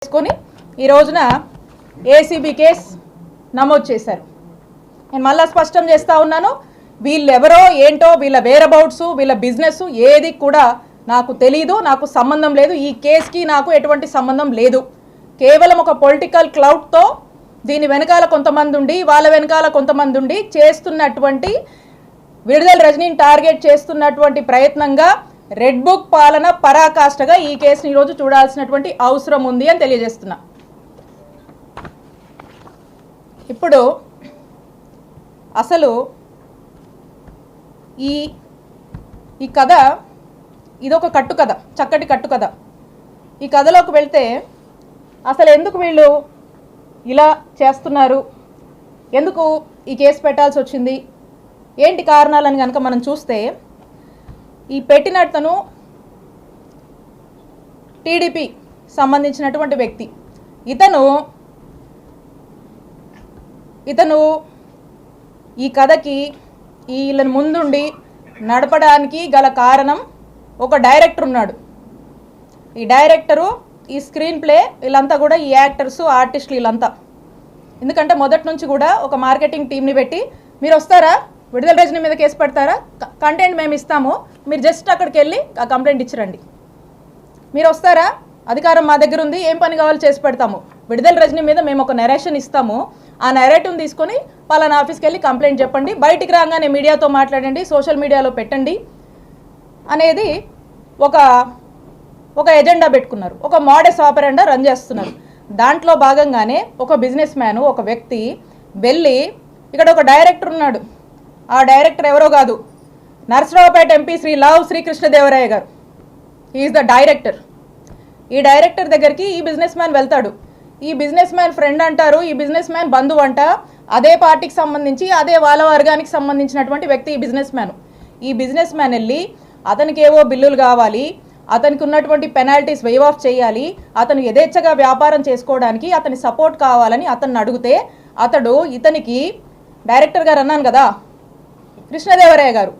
చేసుకొని ఈ రోజున ఏసీబీ కేసు నమోదు చేశారు. నేను మళ్ళీ స్పష్టం చేస్తూ ఉన్నాను, వీళ్ళు ఎవరో ఏంటో, వీళ్ళ వేరబౌట్స్, వీళ్ళ బిజినెస్ ఏది కూడా నాకు తెలీదు, నాకు సంబంధం లేదు. ఈ కేసుకి నాకు ఎటువంటి సంబంధం లేదు. కేవలం ఒక పొలిటికల్ క్లౌడ్తో దీని వెనకాల కొంతమంది ఉండి, వాళ్ళ వెనకాల కొంతమంది ఉండి చేస్తున్నటువంటి, విడుదల రజనీని టార్గెట్ చేస్తున్నటువంటి ప్రయత్నంగా రెడ్ బుక్ పాలన పరాకాష్ఠగా ఈ కేసుని ఈరోజు చూడాల్సినటువంటి అవసరం ఉంది అని తెలియజేస్తున్నా. ఇప్పుడు అసలు ఈ కథ ఇదొక కట్టు కథ, చక్కటి కట్టు కథ. ఈ కథలోకి వెళ్తే అసలు ఎందుకు వీళ్ళు ఇలా చేస్తున్నారు, ఎందుకు ఈ కేసు పెట్టాల్సి వచ్చింది, ఏంటి కారణాలని కనుక మనం చూస్తే, ఈ పెట్టినతను టీడీపీ సంబంధించినటువంటి వ్యక్తి. ఇతను ఈ కథకి వీళ్ళని ముందుండి నడపడానికి గల కారణం ఒక డైరెక్టర్ ఉన్నాడు. ఈ డైరెక్టరు, ఈ స్క్రీన్ ప్లే, వీళ్ళంతా కూడా ఈ యాక్టర్స్, ఆర్టిస్టులు వీళ్ళంతా. ఎందుకంటే మొదటి నుంచి కూడా ఒక మార్కెటింగ్ టీంని పెట్టి, మీరు వస్తారా, విడుదల రజనీ మీద కేసు పెడతారా, కంటెంట్ మేము ఇస్తాము, మీరు జస్ట్ అక్కడికి వెళ్ళి ఆ కంప్లైంట్ ఇచ్చిరండి, మీరు వస్తారా, అధికారం మా దగ్గర ఉంది, ఏం పని కావాలో చేసి పెడతాము, విడుదల రజనీ మీద మేము ఒక నెరేషన్ ఇస్తాము, ఆ నెరేటివ్ని తీసుకొని పలానా ఆఫీస్కి వెళ్ళి కంప్లైంట్ చెప్పండి, బయటికి రాగానే మీడియాతో మాట్లాడండి, సోషల్ మీడియాలో పెట్టండి అనేది ఒక ఎజెండా పెట్టుకున్నారు. ఒక మోడస్ ఆపరెండా రన్ చేస్తున్నారు. దాంట్లో భాగంగానే ఒక బిజినెస్ మ్యాన్, ఒక వ్యక్తి వెళ్ళి, ఇక్కడ ఒక డైరెక్టర్ ఉన్నాడు, ఆ డైరెక్టర్ ఎవరో కాదు, నరసరావుపేట ఎంపీ శ్రీ లావు శ్రీకృష్ణదేవరాయ గారు. Is the director. ఈ డైరెక్టర్ దగ్గరికి ఈ బిజినెస్ మ్యాన్ వెళ్తాడు. ఈ బిజినెస్ మ్యాన్ ఫ్రెండ్ అంటారు, ఈ బిజినెస్ మ్యాన్ బంధువు అంట, అదే పార్టీకి సంబంధించి, అదే వాళ్ళ వర్గానికి సంబంధించినటువంటి వ్యక్తి ఈ బిజినెస్ మ్యాన్. ఈ బిజినెస్ మ్యాన్ వెళ్ళి అతనికి ఏవో బిల్లులు కావాలి, అతనికి ఉన్నటువంటి పెనాల్టీస్ వేవ్ ఆఫ్ చేయాలి, అతను యథేచ్ఛగా వ్యాపారం చేసుకోవడానికి అతని సపోర్ట్ కావాలని అతన్ని అడిగితే, ఇతనికి డైరెక్టర్ గారు అన్నాను కదా, కృష్ణదేవరాయ గారు,